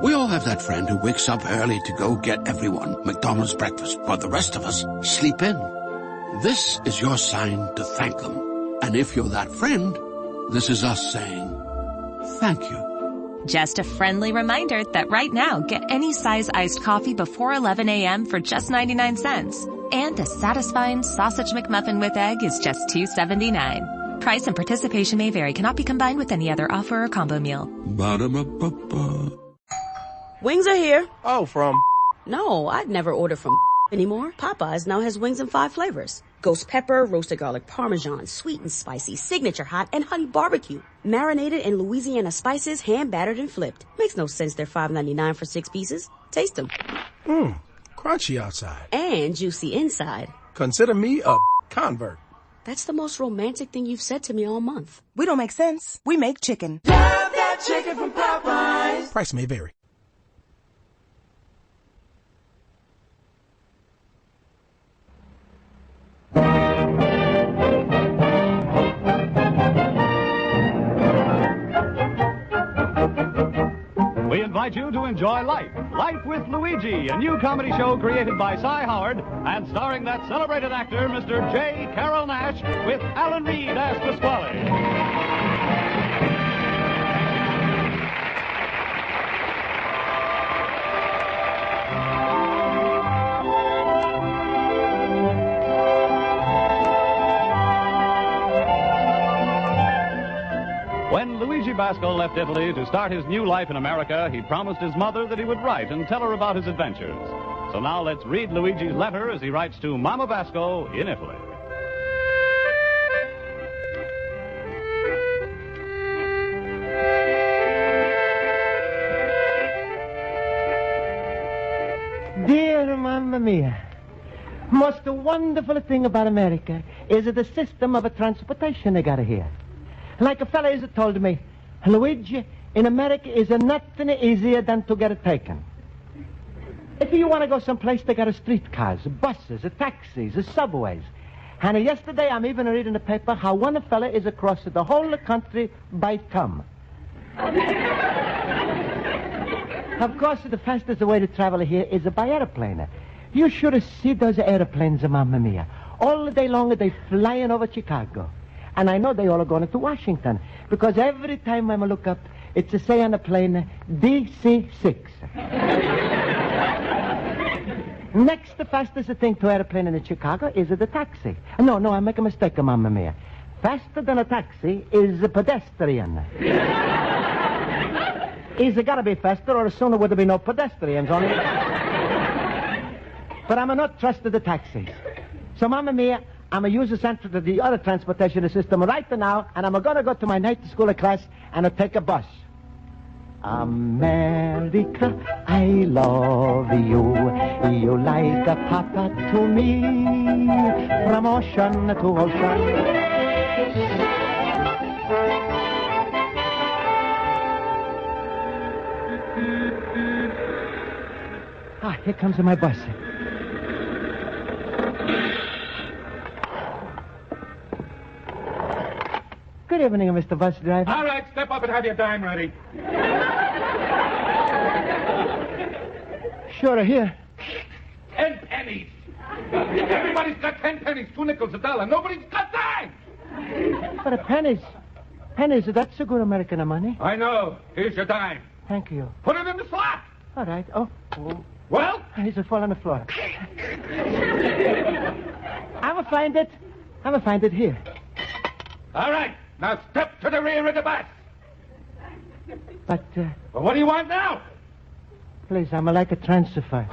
We all have that friend who wakes up early to go get everyone McDonald's breakfast, while the rest of us sleep in. This is your sign to thank them. And if you're that friend, this is us saying thank you. Just a friendly reminder that right now, get any size iced coffee before 11 a.m. for just 99 cents. And a satisfying sausage McMuffin with egg is just $2.79. Price and participation may vary. Cannot be combined with any other offer or combo meal. Ba-da-ba-ba-ba. Wings are here. Oh, from? No, I'd never order from anymore. Popeyes now has wings in 5 flavors. Ghost pepper, roasted garlic parmesan, sweet and spicy, signature hot, and honey barbecue. Marinated in Louisiana spices, hand battered and flipped. Makes no sense they're $5.99 for 6 pieces. Taste them. Crunchy outside. And juicy inside. Consider me a convert. That's the most romantic thing you've said to me all month. We don't make sense. We make chicken. Love that chicken from Popeyes. Price may vary. We invite you to enjoy Life. Life with Luigi, a new comedy show created by Cy Howard and starring that celebrated actor, Mr. J. Carroll Nash, with Alan Reed as Pasquale. When Luigi Basco left Italy to start his new life in America, he promised his mother that he would write and tell her about his adventures. So now let's read Luigi's letter as he writes to Mama Basco in Italy. Dear Mamma Mia, most wonderful thing about America is the system of transportation they got here. Like a fella has told me, Luigi, in America is nothing easier than to get taken. If you want to go someplace, they got streetcars, buses, taxis, subways. And yesterday I'm even reading the paper how one fella is across the whole country by thumb. Of course, the fastest way to travel here is by airplane. You should see those airplanes, Mamma Mia. All day long they flying over Chicago. And I know they all are going to Washington, because every time I look up, it's a say on the plane, DC-6. Next, the fastest thing to airplane in Chicago is the taxi. No, I make a mistake, Mamma Mia. Faster than a taxi is a pedestrian. He's got to be faster, or sooner would there be no pedestrians on it. But I'm not trusted the taxis. So, Mamma Mia, I'm going to use the other transportation system right now, and I'm going to go to my night school class and I'll take a bus. America, I love you. You like a papa to me. From ocean to ocean. Here comes my bus. Good evening, Mr. Bus Driver. All right, step up and have your dime ready. Sure, here. 10 pennies. Everybody's got 10 pennies, 2 nickels, $1. Nobody's got dimes. But pennies, that's a good American money. I know. Here's your dime. Thank you. Put it in the slot. All right. Oh. Well? He's a fall on the floor. I'm going to find it. Here. All right. Now step to the rear of the bus. But, Well, what do you want now? Please, I'm like a transfer.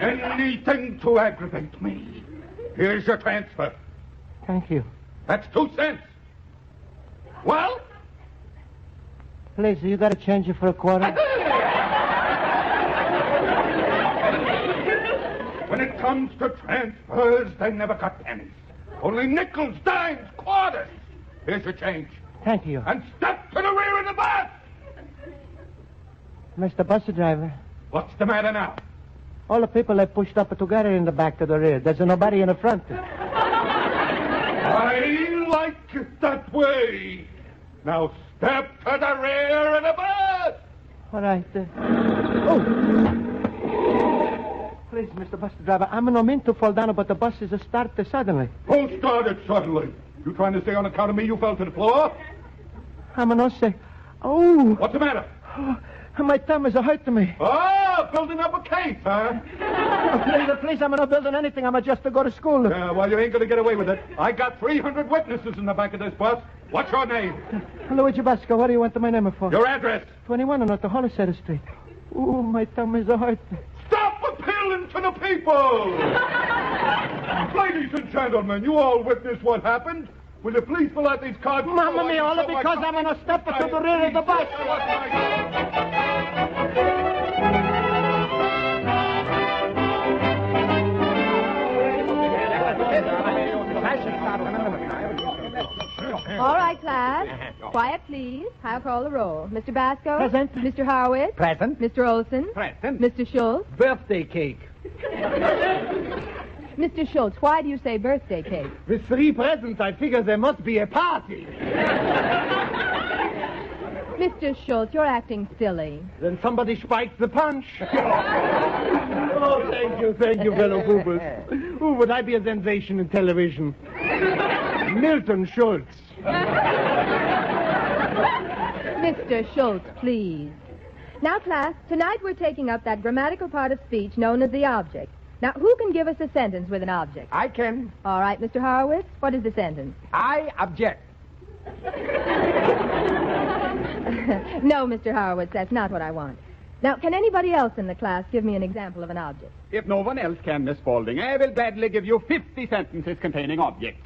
Anything to aggravate me. Here's your transfer. Thank you. That's 2 cents. Well? Please, you got to change it for a quarter? When it comes to transfers, they never got pennies. Only nickels, dimes, quarters. Here's your change. Thank you. And step to the rear of the bus. Mr. Bus Driver. What's the matter now? All the people they pushed up together in the back to the rear. There's nobody in the front. I like it that way. Now Step to the rear of the bus! All right. Please, Mr. Bus Driver, I'm no mean to fall down, but the bus is a start suddenly. Who started suddenly? You trying to say on account of me you fell to the floor? I'm no say. Oh. What's the matter? Oh, my thumb is hurting me. Oh, building up a case, huh? Please, I'm not building anything. I'm just to go to school. Yeah, well, you ain't going to get away with it. I got 300 witnesses in the back of this bus. What's your name? Luigi Basco. What do you want my name for? Your address? 21 on the Hollister Street. Oh, my thumb is hurting. Stop appealing to the people! Ladies and gentlemen, you all witnessed what happened. Will you please fill out these cards? Mamma mia, all because I'm going to step to the rear of the bus. All right, class. Quiet, please. I'll call the roll. Mr. Basco? Present. Mr. Horowitz? Present. Mr. Olson? Present. Mr. Schultz? Birthday cake. Mr. Schultz, why do you say birthday cake? With 3 presents, I figure there must be a party. Mr. Schultz, you're acting silly. Then somebody spikes the punch. Oh, thank you, fellow poopers. Who would I be a sensation in television? Milton Schultz. Mr. Schultz, please. Now, class, tonight we're taking up that grammatical part of speech known as the object. Now, who can give us a sentence with an object? I can. All right, Mr. Horowitz, what is the sentence? I object. No, Mr. Horowitz, that's not what I want. Now, can anybody else in the class give me an example of an object? If no one else can, Miss Spaulding, I will gladly give you 50 sentences containing objects.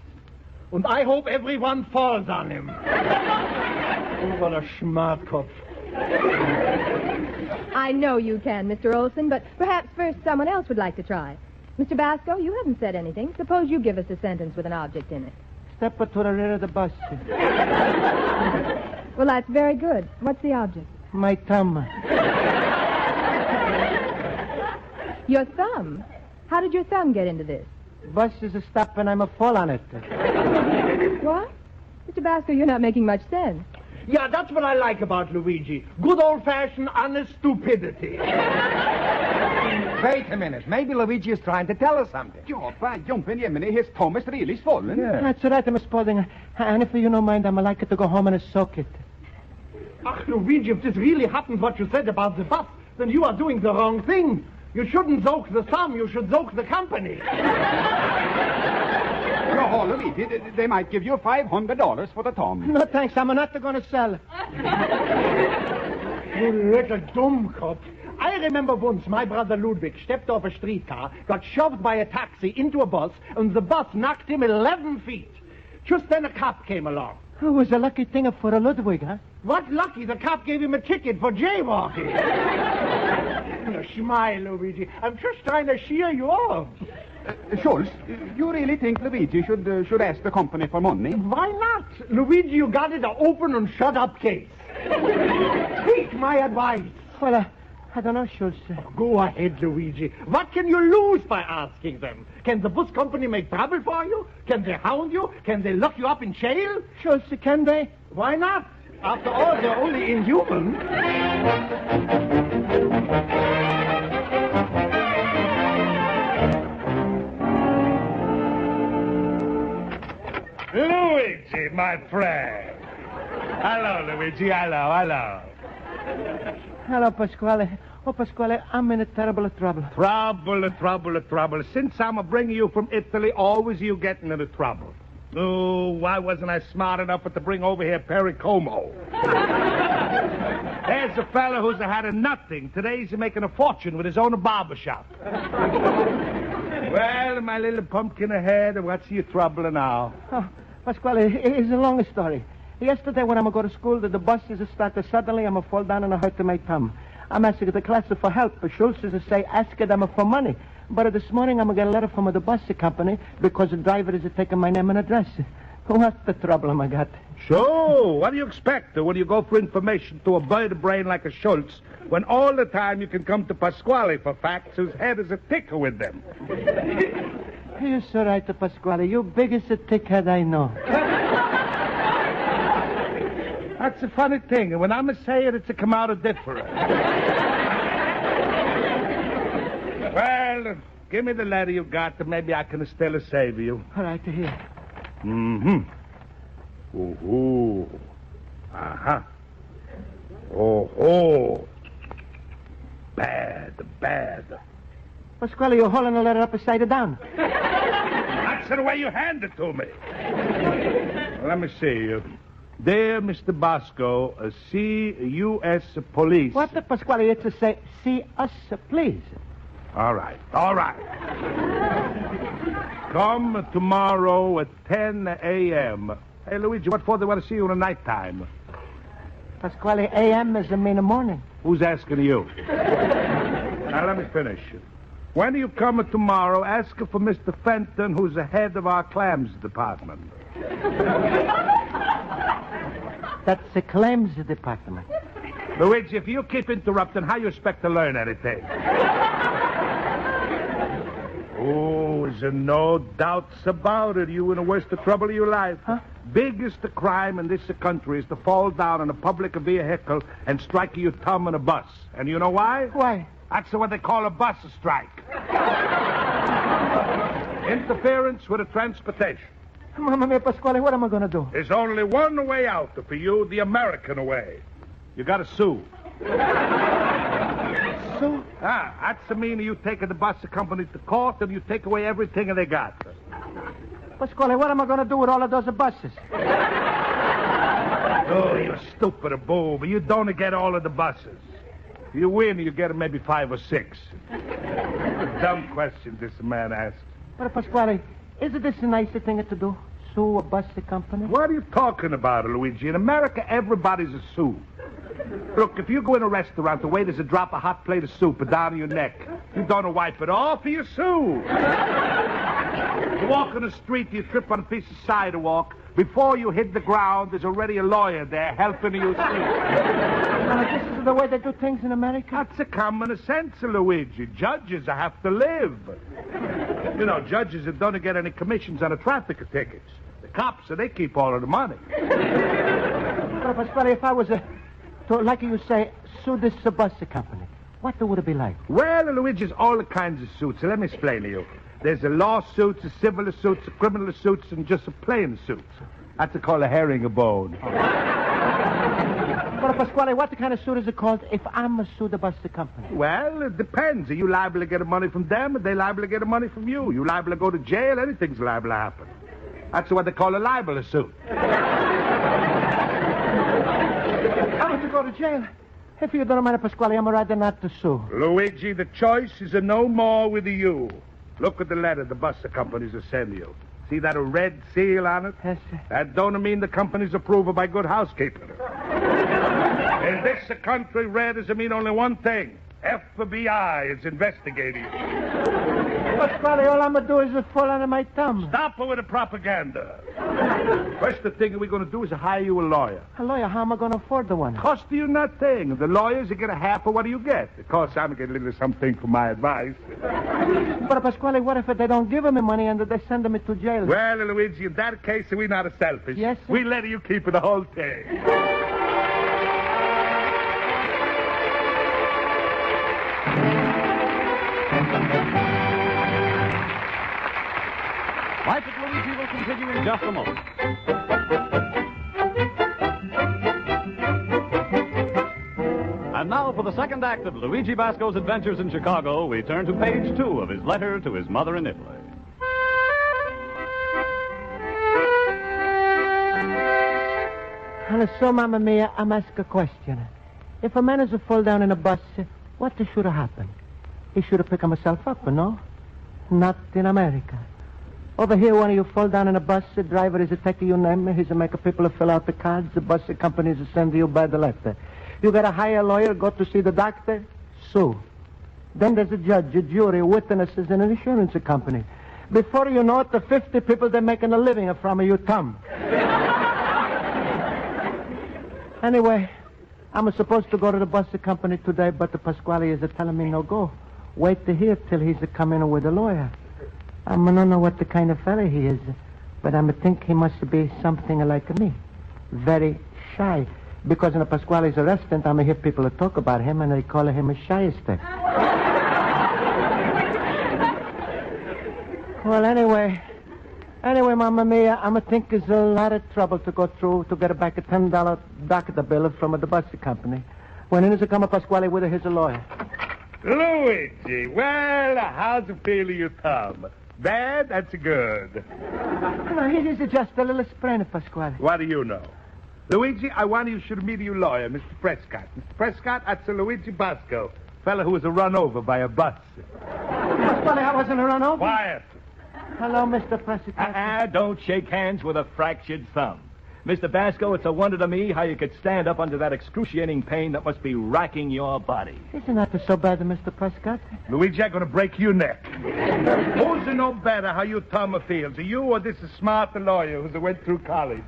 And I hope everyone falls on him. Oh, what a schmartkopf. I know you can, Mr. Olson, but perhaps first someone else would like to try. Mr. Basco, you haven't said anything. Suppose you give us a sentence with an object in it. Step to the rear of the bus. Well, that's very good. What's the object? My thumb. Your thumb? How did your thumb get into this? Bus is a stop and I'm a fall on it. What? Mr. Basco, you're not making much sense. Yeah, that's what I like about Luigi. Good old-fashioned, honest stupidity. Wait a minute. Maybe Luigi is trying to tell us something. Ja, by jumping Jiminy, his thumb is really swollen. Yeah. That's right, Miss Spaulding. And if you don't mind, I'm like to go home and soak it. Ach, Luigi, if this really happened what you said about the bus, then you are doing the wrong thing. You shouldn't soak the thumb, you should soak the company. Ja, Luigi, they might give you $500 for the thumb. No, thanks. I'm not going to sell. You little dummkopf. I remember once my brother Ludwig stepped off a streetcar, got shoved by a taxi into a bus, and the bus knocked him 11 feet. Just then a cop came along. It was a lucky thing for a Ludwig, huh? What lucky? The cop gave him a ticket for jaywalking. Smile, Luigi. I'm just trying to cheer you up. Schultz, you really think Luigi should ask the company for money? Why not? Luigi, you got it an open and shut up case. Take my advice. Well, I don't know, Schultz. Go ahead, Luigi. What can you lose by asking them? Can the bus company make trouble for you? Can they hound you? Can they lock you up in jail? Schultz, can they? Why not? After all, they're only inhuman. Luigi, my friend. Hello, Luigi. Hello. Hello, Pasquale. Oh, Pasquale, I'm in a terrible trouble. Trouble. Since I'm bringing you from Italy, always you getting into trouble. Oh, why wasn't I smart enough to bring over here Perry Como? There's a fella who's had a nothing. Today he's making a fortune with his own barber shop. Well, my little pumpkin ahead, what's your trouble now? Oh, Pasquale, it's a long story. Yesterday when I'm going to go to school, the bus is started suddenly. I'm fall down and I hurt my thumb. I'm asking the class for help. Schultz is say ask them for money. But this morning I'm going to get a letter from the bus company because the driver is taking my name and address. What's the trouble I got? So, what do you expect when you go for information to a bird brain like a Schultz when all the time you can come to Pasquale for facts whose head is a ticker with them? You're so right, Pasquale. You biggest tickhead I know. That's a funny thing. And when I'm a say it, it's a come out of different. Well, give me the letter you got, and maybe I can still save you. All right, to hear. Mm-hmm. Ooh. Uh-huh. Oh. Bad. Pasquale, you're holding the letter upside down. That's the way you hand it to me. Well, let me see. Dear Mr. Basco, C.U.S. Police. What the Pasquale? It's to say, see us, please. All right. Come tomorrow at 10 a.m. Hey, Luigi, what for they want to see you in the nighttime? Pasquale, a.m. is the mean of morning. Who's asking you? Now, let me finish. When you come tomorrow, ask for Mr. Fenton, who's the head of our clams department. That's the claims department. Luigi, if you keep interrupting, how you expect to learn anything? Oh, is there no doubts about it? You in the worst of trouble of your life. Huh? Biggest crime in this country is to fall down in a public vehicle and strike your thumb in a bus. And you know why? Why? That's what they call a bus strike. Interference with the transportation. Mamma mia, Pasquale, what am I going to do? There's only one way out for you, the American way. You got to sue. Sue? That's the meaning you take the bus company to court and you take away everything they got. Pasquale, what am I going to do with all of those buses? Oh, you stupid boob. You don't get all of the buses. You win, you get maybe 5 or 6. Dumb question this man asked. But, Pasquale, isn't this the nicest thing to do? Sue a bus company? What are you talking about, Luigi? In America, everybody's a sue. Look, if you go in a restaurant, the waiters will drop a hot plate of soup down your neck. You don't wipe it off, you sue. You walk on the street, you trip on a piece of sidewalk. Before you hit the ground, there's already a lawyer there helping you sue. This is the way they do things in America? That's a common sense, Luigi. Judges have to live. You know, judges don't get any commissions on the traffic tickets. The cops, they keep all of the money. But, Pasquale, if I was like you say, sue this bus company, what would it be like? Well, Luigi's all kinds of suits. So let me explain to you. There's a lawsuits, a civil suits, a criminal suits, and just a plain suits. That's called a herringbone. But, Pasquale, what kind of suit is it called if I'm a sue the bus company? Well, it depends. Are you liable to get money from them, or they liable to get money from you? You liable to go to jail? Anything's liable to happen. That's what they call a libel suit. I want to go to jail. If you don't mind, Pasquale, I'm rather not to sue. Luigi, the choice is no more with you. Look at the letter the bus companies are sending you. See that red seal on it? Yes, sir. That don't mean the company's approved by good housekeeping. In this country, red doesn't mean only one thing. FBI is investigating you. Pasquale, all I'm going to do is fall under my thumb. Stop with the propaganda. First thing we're going to do is hire you a lawyer. A lawyer? How am I going to afford the one? Cost you nothing. The lawyers, you get a half of what do you get? Of course, I'm going to get a little something for my advice. But, Pasquale, what if they don't give me money and they send me to jail? Well, Luigi, in that case, we're not selfish. Yes, sir. We let you keep the whole thing. Life at Luigi will continue in just a moment. And now for the second act of Luigi Basco's adventures in Chicago, we turn to page 2 of his letter to his mother in Italy. And so, Mamma Mia, I'm asking a question. If a man is to fall down in a bus, what should have happened? He should have picked himself up, no? Not in America. Over here, when you fall down in a bus, the driver is taking your name. He's making people fill out the cards. The bus company is sending you by the letter. You got to hire a lawyer, go to see the doctor, sue. Then there's a judge, a jury, witnesses, and an insurance company. Before you know it, the 50 people, they're making a living from your thumb. Anyway, I'm supposed to go to the bus company today, but the Pasquale is telling me no go. Wait to hear till he's coming with a lawyer. I don't know what the kind of fella he is, but I think he must be something like me. Very shy. Because in a Pasquale's restaurant, I'm hear people talk about him, and they call him a shyster. Well, anyway, Mamma Mia, I'm think it's a lot of trouble to go through to get back a $10 doctor bill from the bus company. When in is a come Pasquale with his lawyer. Luigi, well, how's it feel to you, Tom? Bad? That's good. No, it is just a little sprain, Pasquale. What do you know? Luigi, I want you should meet your lawyer, Mr. Prescott. Mr. Prescott, that's a Luigi Basco, fella who was run over by a bus. Pasquale, I wasn't run over. Quiet. Hello, Mr. Prescott. Don't shake hands with a fractured thumb. Mr. Basco, it's a wonder to me how you could stand up under that excruciating pain that must be racking your body. Isn't that so bad, Mr. Prescott? Luigi, I'm going to break your neck. Who's to know better how your thumb feels? Are you or this smart lawyer who went through college?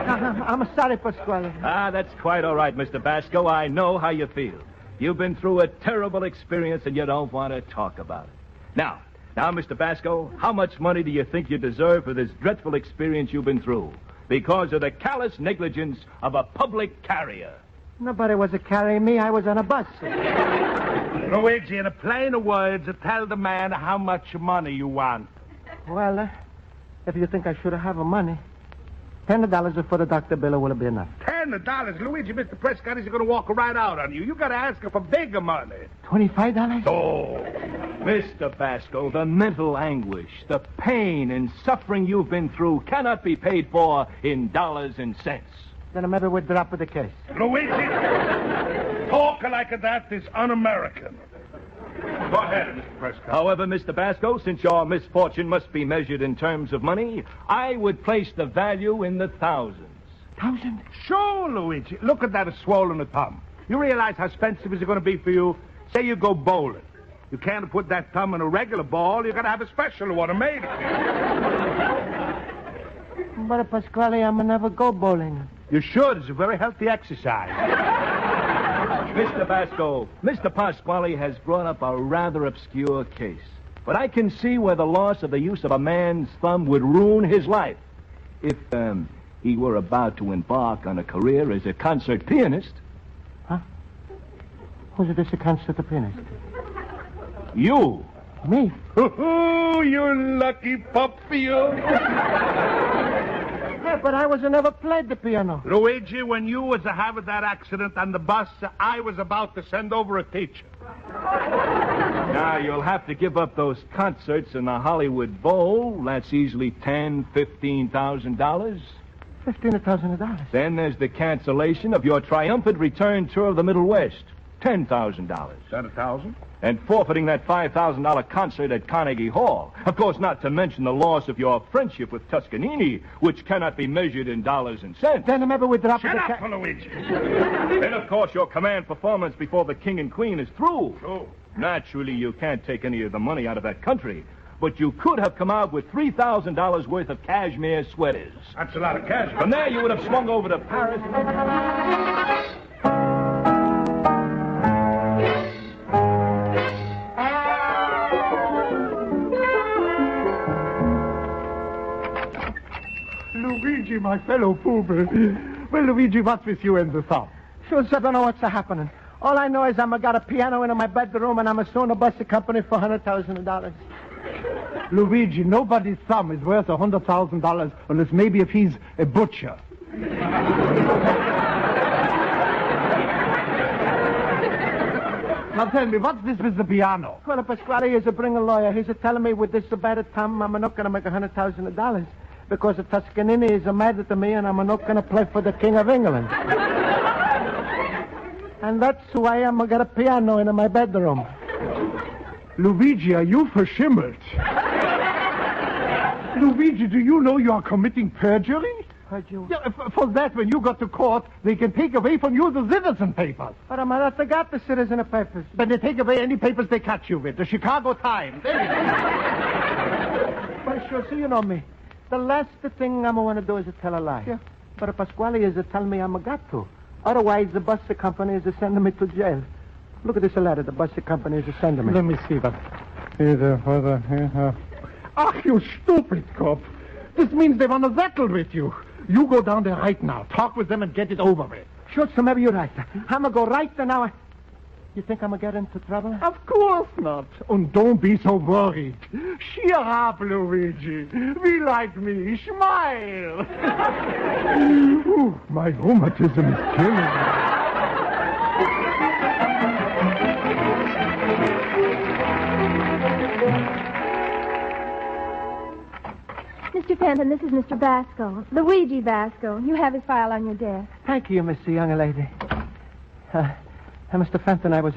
I'm sorry, Pasquale. That's quite all right, Mr. Basco. I know how you feel. You've been through a terrible experience and you don't want to talk about it. Now, Mr. Basco, how much money do you think you deserve for this dreadful experience you've been through? Because of the callous negligence of a public carrier. Nobody was carrying me. I was on a bus. Luigi, in a plain words, tell the man how much money you want. Well, if you think I should have money, $10 for the doctor bill will be enough. $10? Luigi, Mr. Prescott is going to walk right out on you. You got to ask her for bigger money. $25? Oh, Mr. Basco, the mental anguish, the pain and suffering you've been through cannot be paid for in dollars and cents. Then maybe we'll drop the case. Luigi, talk like that is un-American. Go ahead, Mr. Prescott. However, Mr. Basco, since your misfortune must be measured in terms of money, I would place the value in the thousands. $1,000? Sure, Luigi. Look at that swollen thumb. You realize how expensive is it going to be for you? Say you go bowling. You can't put that thumb in a regular ball. You got to have a special one made. But, Pasquale, I'm never go bowling. You should. It's a very healthy exercise. Mr. Basco, Mr. Pasquale has brought up a rather obscure case. But I can see where the loss of the use of a man's thumb would ruin his life. If, he were about to embark on a career as a concert pianist. Huh? Who's this a concert pianist? You. Me? Oh, you lucky puppy, you. Yeah, but I was never played the piano. Luigi, when you was having that accident on the bus, I was about to send over a teacher. Now, you'll have to give up those concerts in the Hollywood Bowl. That's easily $10,000, $15,000. $15,000. Then there's the cancellation of your triumphant return tour of the Middle West. $10,000. Is that $1,000? And forfeiting that $5,000 concert at Carnegie Hall. Of course, not to mention the loss of your friendship with Toscanini, which cannot be measured in dollars and cents. Then maybe we drop Shut up, Luigi. Then, of course, your command performance before the king and queen is through. Sure. Naturally, you can't take any of the money out of that country. But you could have come out with $3,000 worth of cashmere sweaters. That's a lot of cash. From there, you would have swung over to Paris. Luigi, my fellow pooper. Well, Luigi, what's with you and the thumb? Sure, I don't know what's happening. All I know is I got a piano in my bedroom, and I'm suing a bus company for $100,000. Luigi, nobody's thumb is worth $100,000 unless maybe if he's a butcher. Now tell me, what's this with the piano? Well, Pasquale is bring a lawyer. He's telling me with this bad thumb, I'm not going to make $100,000 because the Toscanini is mad at me, and I'm not going to play for the King of England. And that's why I'm got a piano in my bedroom. Luigi, are you verschimmelt? Luigi, do you know you are committing perjury? Perjury? Yeah, for that, when you got to court, they can take away from you the citizen papers. But I'm not got the citizen papers. Then they take away any papers they catch you with. The Chicago Times. But sure, so you know me. The last thing I'm going to do is tell a lie. Yeah. But Pasquale is telling me I'm got to. Otherwise, the bus company is sending me to jail. Look at this letter the bus company is sending me. Let me see that. Ach, you stupid cop. This means they want to settle with you. You go down there right now. Talk with them and get it over with. Sure, so maybe you're right. I'm going to go right there now. You think I'm going to get into trouble? Of course not. And don't be so worried. Cheer up, Luigi. Be like me. Smile. Ooh, my rheumatism is killing me. Mr. Fenton, this is Mr. Basco. Luigi Basco. You have his file on your desk. Thank you, Miss Young Lady. Mr. Fenton, I was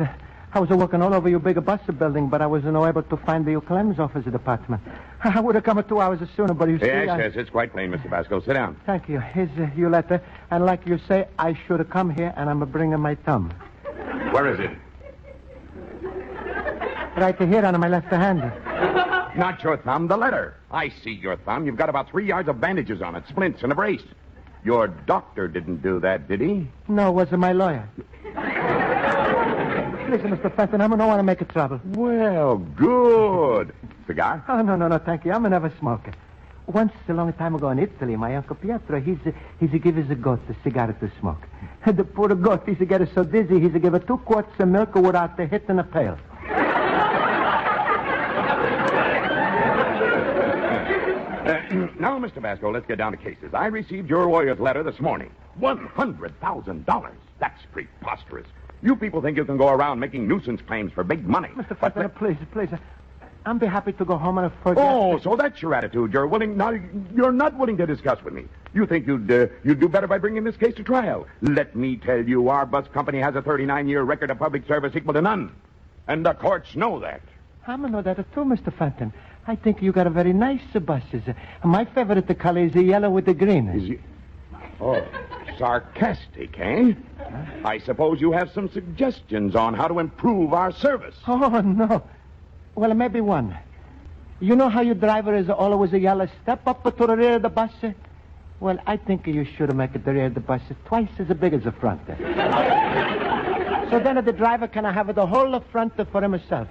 working all over your bigger bus building, but I was not able to find the claims officer department. I would have come 2 hours sooner, but you see... Yes, it's quite plain, Mr. Basco. Sit down. Thank you. Here's your letter, and like you say, I should have come here, and I'm bringing my thumb. Where is it? Right here on my left hand. Not your thumb, the letter. I see your thumb. You've got about 3 yards of bandages on it, splints, and a brace. Your doctor didn't do that, did he? No, it was my lawyer. Listen, Mr. Fenton, I don't want to make a trouble. Well, good. Cigar? Oh, no, thank you. I'm never a smoker. Once, a long time ago in Italy, my Uncle Pietro, he's give his goat a cigar to smoke. The poor goat, he's get so dizzy, he's give her 2 quarts of milk without hitting a pail. Now, Mr. Basco, let's get down to cases. I received your lawyer's letter this morning. $100,000. That's preposterous. You people think you can go around making nuisance claims for big money. Mr. Fenton, please. I'm be happy to go home and forget... Oh, so that's your attitude. You're not willing to discuss with me. You think you'd do better by bringing this case to trial. Let me tell you, our bus company has a 39-year record of public service equal to none. And the courts know that. I know that too, Mr. Fenton. I think you got a very nice buses. My favorite color is the yellow with the green. Oh, sarcastic, eh? I suppose you have some suggestions on how to improve our service. Oh, no. Well, maybe one. You know how your driver is always a yellow step up to the rear of the bus? Well, I think you should make the rear of the bus twice as big as the front. So then the driver can have the whole front for himself.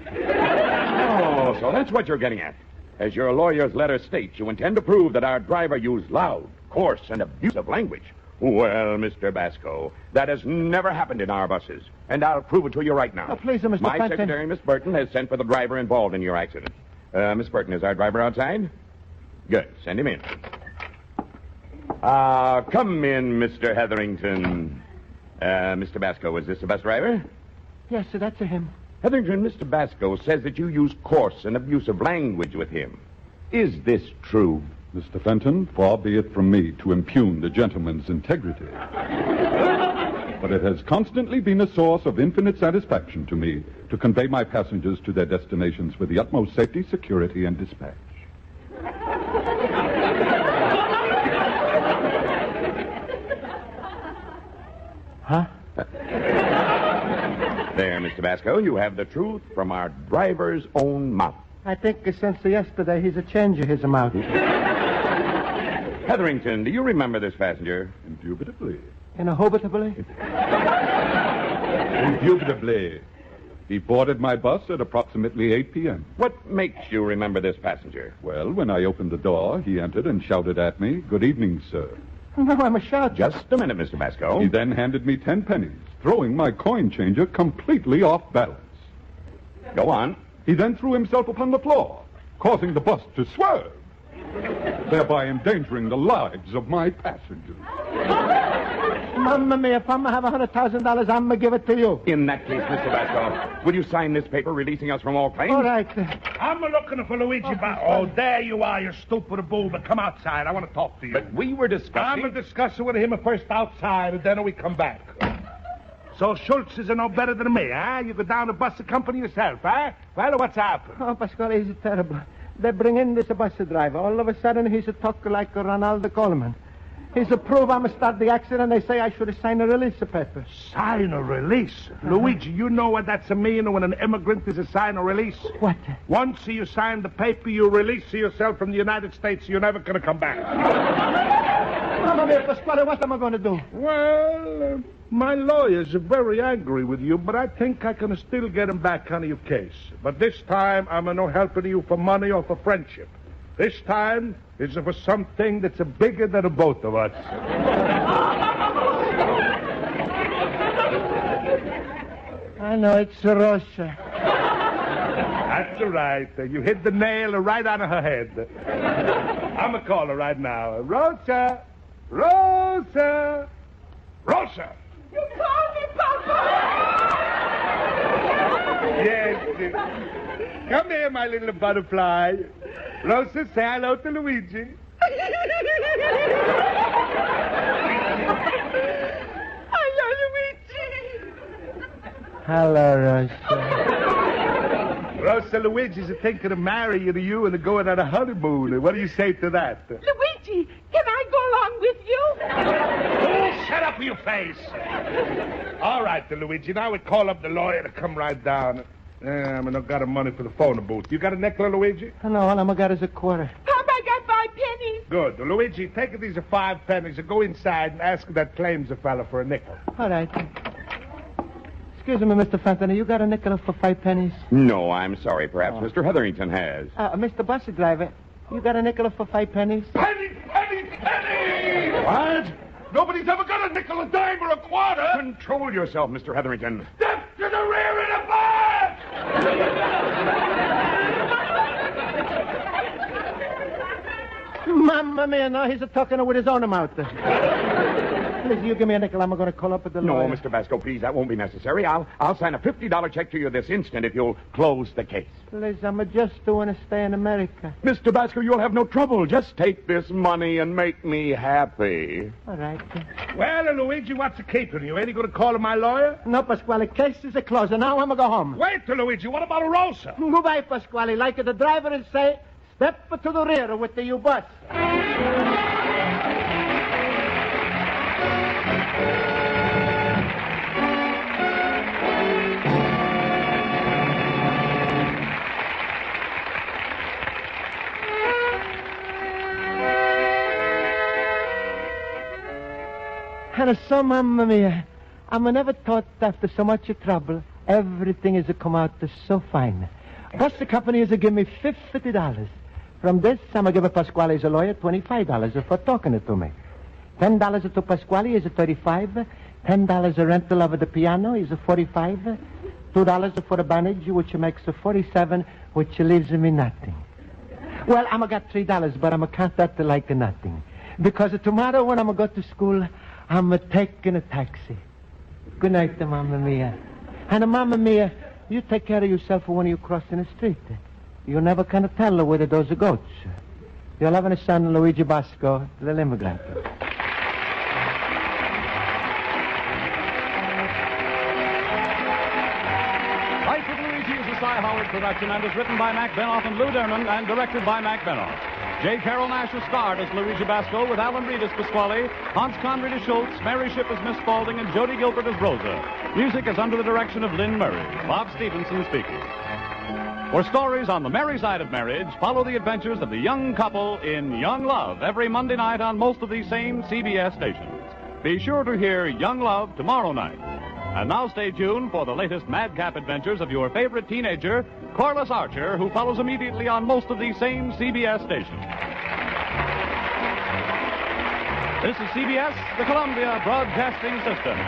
Oh, so that's what you're getting at. As your lawyer's letter states, you intend to prove that our driver used loud, coarse, and abusive language. Well, Mr. Basco, that has never happened in our buses, and I'll prove it to you right now. Oh, please, Mr. My Fenton. secretary, Miss Burton, has sent for the driver involved in your accident. Miss Burton, is our driver outside? Good. Send him in. Come in, Mr. Hetherington. Mr. Basco, is this the bus driver? Yes, sir, that's him. Hetherington, Mr. Basco says that you use coarse and abusive language with him. Is this true? Mr. Fenton, far be it from me to impugn the gentleman's integrity. But it has constantly been a source of infinite satisfaction to me to convey my passengers to their destinations with the utmost safety, security, and dispatch. Huh? There, Mr. Basco, you have the truth from our driver's own mouth. I think since yesterday he's a change of his amount. Hetherington, do you remember this passenger? Indubitably. Indubitably? Indubitably. He boarded my bus at approximately 8 p.m. What makes you remember this passenger? Well, when I opened the door, he entered and shouted at me, "Good evening, sir." No, I'm a shot. Just a minute, Mr. Basco. He then handed me 10 pennies, throwing my coin changer completely off balance. Go on. He then threw himself upon the floor, causing the bus to swerve, thereby endangering the lives of my passengers. Mamma mia, if I'm going to have $100,000, I'm going to give it to you. In that case, Mr. Basco, will you sign this paper releasing us from all claims? All right. I'm looking for Luigi Basco. Oh, there you are, you stupid boob. Come outside. I want to talk to you. But we were discussing... I'm discussing with him first outside, and then we come back. So Schultz is no better than me, huh? You go down to bus company yourself, huh? Well, what's happened? Oh, Pasquale, he's terrible. They bring in this bus driver. All of a sudden, he's a talk like Ronaldo Coleman. He's a proof I'm going to start the accident. They say I should sign a release paper. Sign a release? Luigi, you know what that's a mean when an immigrant is a sign a release? What? Once you sign the paper, you release yourself from the United States. You're never going to come back. Mamma mia, Pasquale, what am I going to do? Well, my lawyers are very angry with you, but I think I can still get him back on your case. But this time, I'm not helping you for money or for friendship. This time is for something that's bigger than the both of us. I know, it's Rosa. That's all right. You hit the nail right on her head. I'm going to call her right now. Rosa! Rosa! Rosa! You called me, Papa! Yes. Come here, my little butterfly. Rosa, say hello to Luigi. Hello, Luigi. Hello, Rosa. Rosa, Luigi's thinking of marrying you and going on a honeymoon. What do you say to that? Luigi, can I go along with you? Oh, shut up, you face. All right, Luigi. Now we call up the lawyer to come right down. I not got the money for the phone booth. You got a nickel, Luigi? No, all I got is a quarter. Papa, I got 5 pennies. Good. Luigi, take these 5 pennies and go inside and ask that claims a fella for a nickel. All right. Excuse me, Mr. Fenton, you got a nickel for 5 pennies? No, I'm sorry. Perhaps Mr. Hetherington has. Mr. Bus driver, you got a nickel for 5 pennies? Penny! What? Nobody's ever got a nickel, a dime, or a quarter. Control yourself, Mr. Hetherington. Step to the rear and a back! Mamma mia, no, he's talking with his own mouth. Please, you give me a nickel. I'm going to call up at the No, lawyer. Mr. Basco, please, that won't be necessary. I'll sign a $50 check to you this instant if you'll close the case. Please, I'm just want to stay in America. Mr. Basco, you'll have no trouble. Just take this money and make me happy. All right. Well, Luigi, what's the keeping you? Ain't you going to call my lawyer? No, Pasquale, case is closed. Now I'm going to go home. Wait, Luigi. What about Rosa? Goodbye, Pasquale. Like the driver will say, step to the rear with the U-bus. And so, Mamma mia, I never thought after so much trouble, everything is come out so fine. Bus company is give me $50. From this, I'm going to give Pasquale's lawyer $25 for talking to me. $10 to Pasquale is $35. $10 rental of the piano is $45. $2 for the bandage, which makes $47, which leaves me nothing. Well, I'm got $3, but I'm count that like nothing. Because tomorrow when I'm go to school, I'm taking a taxi. Good night, Mamma mia. And Mamma mia, you take care of yourself when you cross in the street. You never can tell whether those are goats. You're loving a son, Luigi Basco, little immigrant. Life with Luigi is a Cy Howard production and is written by Mac Benoff and Lou Derman and directed by Mac Benoff. J. Carroll Nash is starred as Luigi Basco with Alan Reed as Pasquale, Hans Conried as Schultz, Mary Shipp as Miss Spaulding, and Jody Gilbert as Rosa. Music is under the direction of Lynn Murray. Bob Stevenson speaking. For stories on the merry side of marriage, follow the adventures of the young couple in Young Love every Monday night on most of these same CBS stations. Be sure to hear Young Love tomorrow night. And now stay tuned for the latest madcap adventures of your favorite teenager, Corliss Archer, who follows immediately on most of these same CBS stations. This is CBS, the Columbia Broadcasting System.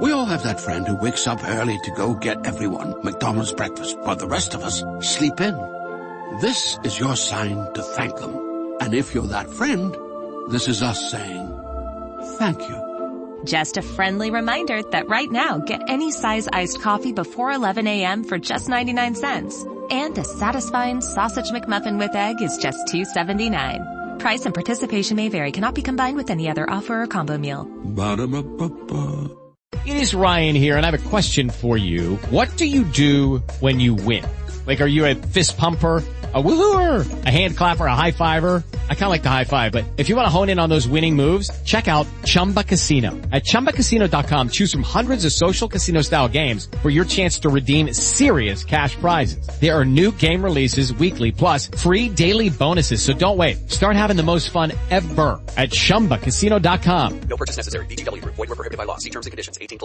We all have that friend who wakes up early to go get everyone McDonald's breakfast, while the rest of us sleep in. This is your sign to thank them. And if you're that friend, this is us saying thank you. Just a friendly reminder that right now, get any size iced coffee before 11 a.m. for just 99 cents. And a satisfying sausage McMuffin with egg is just $2.79. Price and participation may vary. Cannot be combined with any other offer or combo meal. Ba-da-ba-ba-ba. It is Ryan here, and I have a question for you. What do you do when you win? Like, are you a fist pumper, a woohooer, a hand clapper, a high fiver? I kind of like the high five, but if you want to hone in on those winning moves, check out Chumba Casino. At ChumbaCasino.com, choose from hundreds of social casino-style games for your chance to redeem serious cash prizes. There are new game releases weekly, plus free daily bonuses, so don't wait. Start having the most fun ever at ChumbaCasino.com. No purchase necessary. VGW Group. Void where prohibited by law. See terms and conditions. 18+.